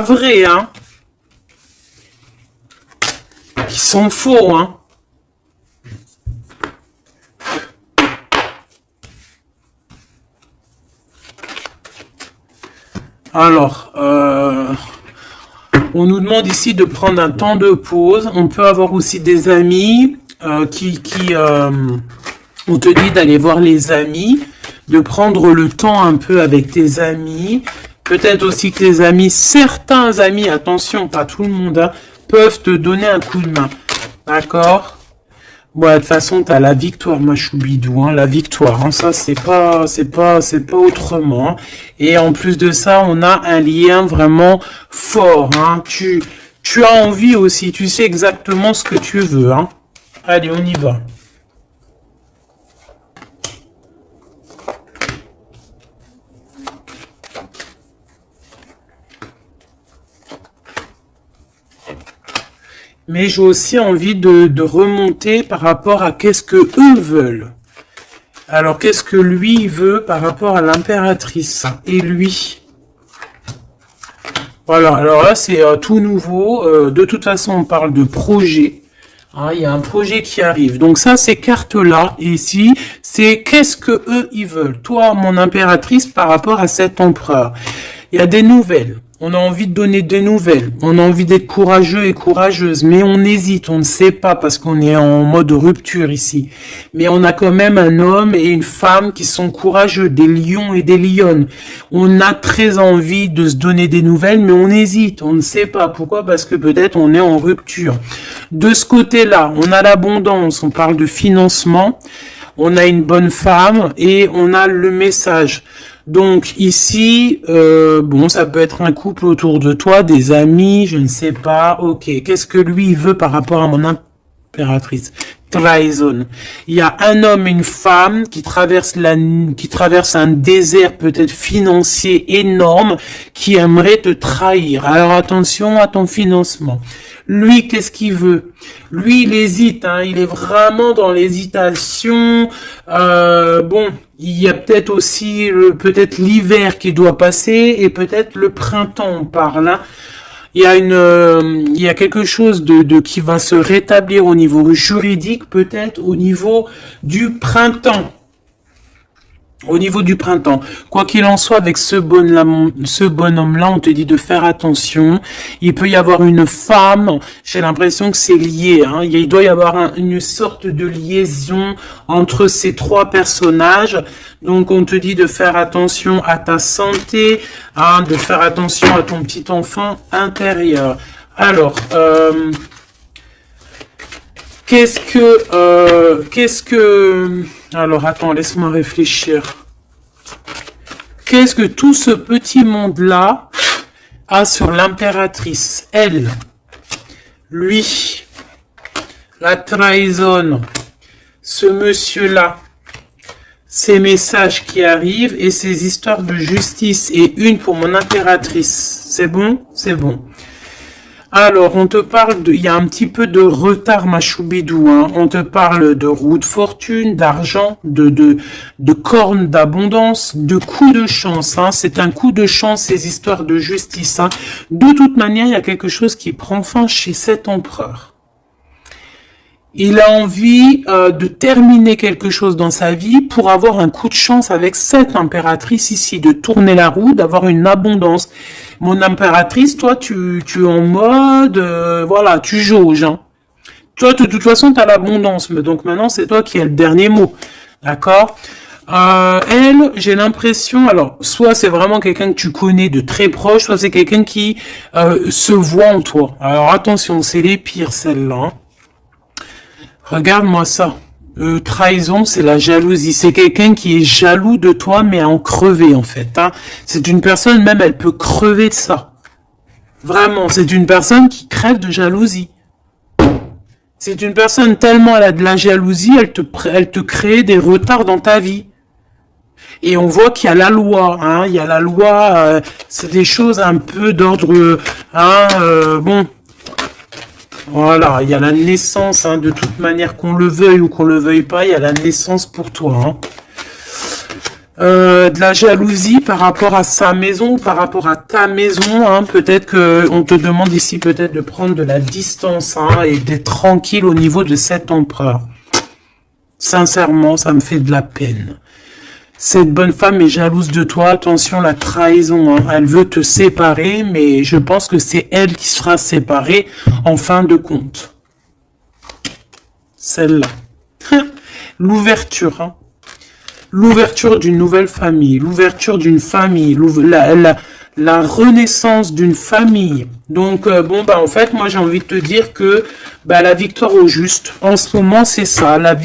Speaker 1: vrais, hein. Qui sont faux, hein. Alors, on nous demande ici de prendre un temps de pause. On peut avoir aussi des amis on te dit d'aller voir les amis, de prendre le temps un peu avec tes amis. Peut-être aussi que tes amis, certains amis, attention, pas tout le monde, hein, peuvent te donner un coup de main. D'accord? Bon, de toute façon, t'as la victoire, ma choubidou, hein, la victoire, hein, ça, c'est pas autrement, hein. Et en plus de ça, on a un lien vraiment fort, hein. Tu as envie aussi, tu sais exactement ce que tu veux, hein. Allez, on y va. mais j'ai aussi envie de remonter par rapport à qu'est-ce que eux veulent. Alors, qu'est-ce que lui veut par rapport à l'impératrice et lui? Voilà, alors là, c'est tout nouveau. De toute façon, on parle de projet. Hein, il y a un projet qui arrive. Donc ça, ces cartes-là, ici, c'est qu'est-ce que eux, ils veulent. Toi, mon impératrice, par rapport à cet empereur. Il y a des nouvelles. On a envie de donner des nouvelles. On a envie d'être courageux et courageuse. Mais on hésite, on ne sait pas parce qu'on est en mode rupture ici. Mais on a quand même un homme et une femme qui sont courageux, des lions et des lionnes. On a très envie de se donner des nouvelles, mais on hésite. On ne sait pas. Pourquoi? Parce que peut-être on est en rupture. De ce côté-là, on a l'abondance. On parle de financement. On a une bonne femme et on a le message. Donc ici, bon, ça peut être un couple autour de toi, des amis, je ne sais pas. Ok, qu'est-ce que lui veut par rapport à mon impératrice? Trahison. Il y a un homme et une femme qui traversent un désert peut-être financier énorme, qui aimerait te trahir. Alors attention à ton financement. Lui, qu'est-ce qu'il veut? Lui, il hésite, hein, il est vraiment dans l'hésitation. Bon, il y a peut-être aussi peut-être l'hiver qui doit passer et peut-être le printemps, on parle. Hein. Il y a quelque chose de qui va se rétablir au niveau juridique, peut-être au niveau du printemps. Au niveau du printemps, quoi qu'il en soit, avec ce bonhomme-là, on te dit de faire attention. Il peut y avoir une femme, j'ai l'impression que c'est lié. Hein. Il doit y avoir une sorte de liaison entre ces trois personnages. Donc, on te dit de faire attention à ta santé, hein, de faire attention à ton petit enfant intérieur. Alors, qu'est-ce que... Alors, attends, laisse-moi réfléchir. Qu'est-ce que tout ce petit monde-là a sur l'impératrice? Elle, lui, la trahison, ce monsieur-là, ces messages qui arrivent et ces histoires de justice. Et une pour mon impératrice. C'est bon? C'est bon. Alors, on te parle il y a un petit peu de retard, ma choubidou, hein. On te parle de roue de fortune, d'argent, de cornes d'abondance, de coups de chance, hein. C'est un coup de chance, ces histoires de justice, hein. De toute manière, il y a quelque chose qui prend fin chez cet empereur. Il a envie de terminer quelque chose dans sa vie pour avoir un coup de chance avec cette impératrice ici, de tourner la roue, d'avoir une abondance. Mon impératrice, toi, tu es en mode, voilà, tu jauges. Hein. Toi, de toute façon, tu as l'abondance, mais donc maintenant, c'est toi qui as le dernier mot. D'accord? Elle, j'ai l'impression, alors, soit c'est vraiment quelqu'un que tu connais de très proche, soit c'est quelqu'un qui se voit en toi. Alors, attention, c'est les pires, celles-là. Hein. Regarde-moi ça. Trahison, c'est la jalousie. C'est quelqu'un qui est jaloux de toi, mais à en crever, en fait. Hein. C'est une personne, même, elle peut crever de ça. Vraiment, c'est une personne qui crève de jalousie. C'est une personne, tellement elle a de la jalousie, elle te crée des retards dans ta vie. Et on voit qu'il y a la loi. Hein. Il y a la loi, c'est des choses un peu d'ordre... bon... Voilà, il y a la naissance, hein, de toute manière, qu'on le veuille ou qu'on le veuille pas, il y a la naissance pour toi. Hein. De la jalousie par rapport à sa maison, par rapport à ta maison, hein, peut-être que on te demande ici peut-être de prendre de la distance, hein, et d'être tranquille au niveau de cet empereur. Sincèrement, ça me fait de la peine. Cette bonne femme est jalouse de toi. Attention, la trahison. Hein. Elle veut te séparer, mais je pense que c'est elle qui sera séparée en fin de compte. Celle-là. L'ouverture. Hein. L'ouverture d'une nouvelle famille. L'ouverture d'une famille. La renaissance d'une famille. Donc, bon, bah, en fait, moi, j'ai envie de te dire que bah, la victoire au juste, en ce moment, c'est ça, la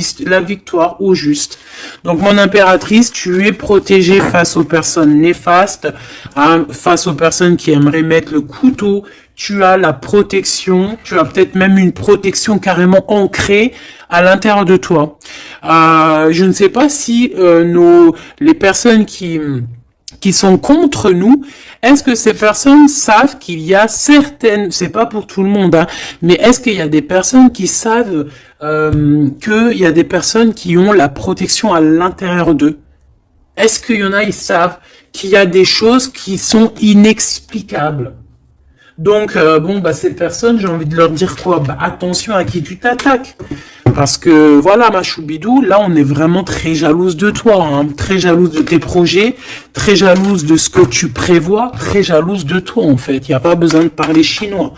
Speaker 1: victoire au juste. Donc, mon impératrice, tu es protégée face aux personnes néfastes, hein, face aux personnes qui aimeraient mettre le couteau. Tu as la protection, tu as peut-être même une protection carrément ancrée à l'intérieur de toi. Je ne sais pas si les personnes qui qui sont contre nous, est-ce que ces personnes savent qu'il y a certaines, c'est pas pour tout le monde, hein, mais est-ce qu'il y a des personnes qui savent qu'il y a des personnes qui ont la protection à l'intérieur d'eux? Est-ce qu'il y en a, ils savent qu'il y a des choses qui sont inexplicables? Donc, bon, bah, ces personnes, j'ai envie de leur dire quoi? Bah, attention à qui tu t'attaques. Parce que, voilà, ma choubidou, là, on est vraiment très jalouse de toi, hein, très jalouse de tes projets, très jalouse de ce que tu prévois, très jalouse de toi, en fait. Il n'y a pas besoin de parler chinois.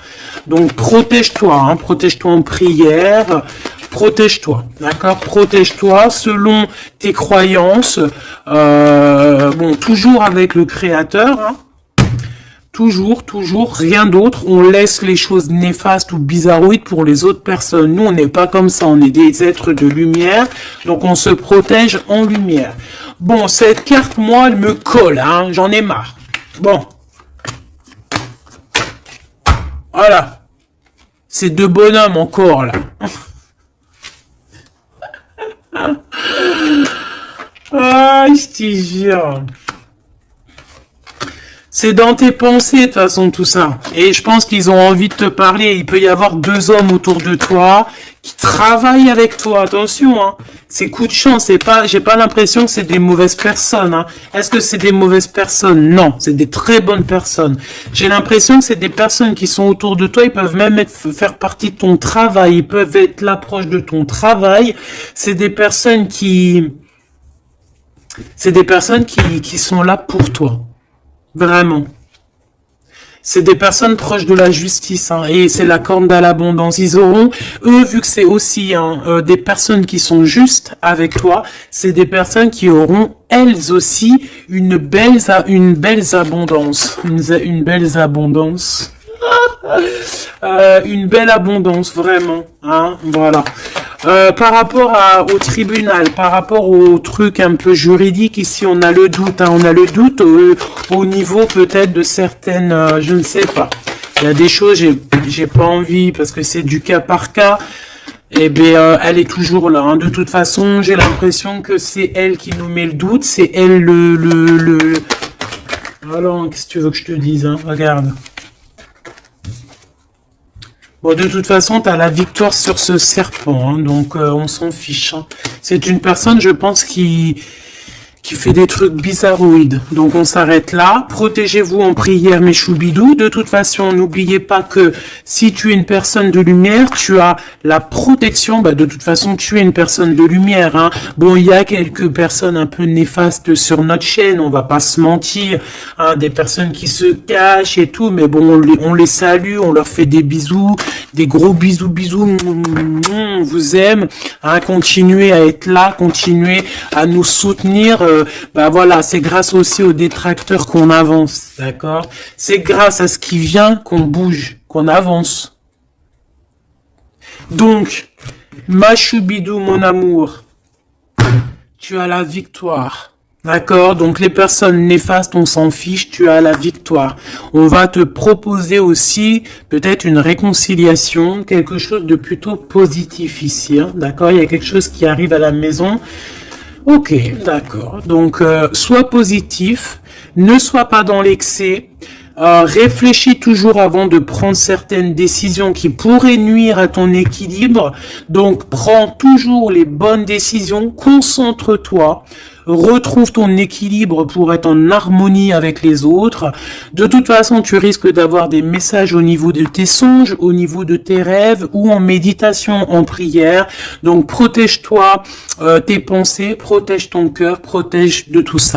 Speaker 1: Donc, protège-toi, hein, protège-toi en prière, protège-toi, d'accord? Protège-toi selon tes croyances, bon, toujours avec le Créateur, hein. Toujours, rien d'autre. On laisse les choses néfastes ou bizarroïdes pour les autres personnes. Nous, on n'est pas comme ça. On est des êtres de lumière. Donc, on se protège en lumière. Bon, cette carte, moi, elle me colle. Hein, j'en ai marre. Bon. Voilà. C'est deux bonhommes encore, là. Ah, je te jure. C'est dans tes pensées, de toute façon, tout ça. Et je pense qu'ils ont envie de te parler. Il peut y avoir deux hommes autour de toi qui travaillent avec toi. Attention, hein. C'est coup de chance. C'est pas, j'ai pas l'impression que c'est des mauvaises personnes, hein. Est-ce que c'est des mauvaises personnes? Non. C'est des très bonnes personnes. J'ai l'impression que c'est des personnes qui sont autour de toi. Ils peuvent même faire partie de ton travail. Ils peuvent être là proche de ton travail. C'est des personnes qui sont là pour toi. Vraiment. C'est des personnes proches de la justice, hein, et c'est la corne à l'abondance. Ils auront, eux, vu que c'est aussi des personnes qui sont justes avec toi, c'est des personnes qui auront, elles aussi, une belle abondance. Une belle abondance. Une belle abondance, vraiment. Hein, voilà. Par rapport au tribunal, par rapport au truc un peu juridique, ici on a le doute, hein, on a le doute au niveau peut-être de certaines, je ne sais pas. Il y a des choses, j'ai pas envie parce que c'est du cas par cas. Eh bien, elle est toujours là. Hein. De toute façon, j'ai l'impression que c'est elle qui nous met le doute, c'est elle Alors, qu'est-ce que tu veux que je te dise, hein? Regarde. Bon, de toute façon, tu as la victoire sur ce serpent, hein, donc on s'en fiche. Hein. C'est une personne, je pense, qui fait des trucs bizarroïdes. Donc on s'arrête là. Protégez-vous en prière, mes choubidous. De toute façon, n'oubliez pas que si tu es une personne de lumière, tu as la protection. Bah, de toute façon, tu es une personne de lumière. Hein. Bon, il y a quelques personnes un peu néfastes sur notre chaîne, on va pas se mentir. Hein, des personnes qui se cachent et tout, mais bon, on les salue, on leur fait des bisous, des gros bisous, on vous aime. Hein, continuez à être là, continuez à nous soutenir. Bah voilà, c'est grâce aussi aux détracteurs qu'on avance, d'accord? C'est grâce à ce qui vient qu'on bouge, qu'on avance. Donc, ma choubidou, mon amour, tu as la victoire. D'accord? Donc les personnes néfastes, on s'en fiche, tu as la victoire. On va te proposer aussi peut-être une réconciliation, quelque chose de plutôt positif ici. Hein? D'accord? Il y a quelque chose qui arrive à la maison. Ok, d'accord. Donc, sois positif, ne sois pas dans l'excès, réfléchis toujours avant de prendre certaines décisions qui pourraient nuire à ton équilibre. Donc, prends toujours les bonnes décisions, concentre-toi, retrouve ton équilibre pour être en harmonie avec les autres. De toute façon, tu risques d'avoir des messages au niveau de tes songes, au niveau de tes rêves ou en méditation, en prière. Donc, protège-toi, tes pensées, protège ton cœur, protège de tout ça.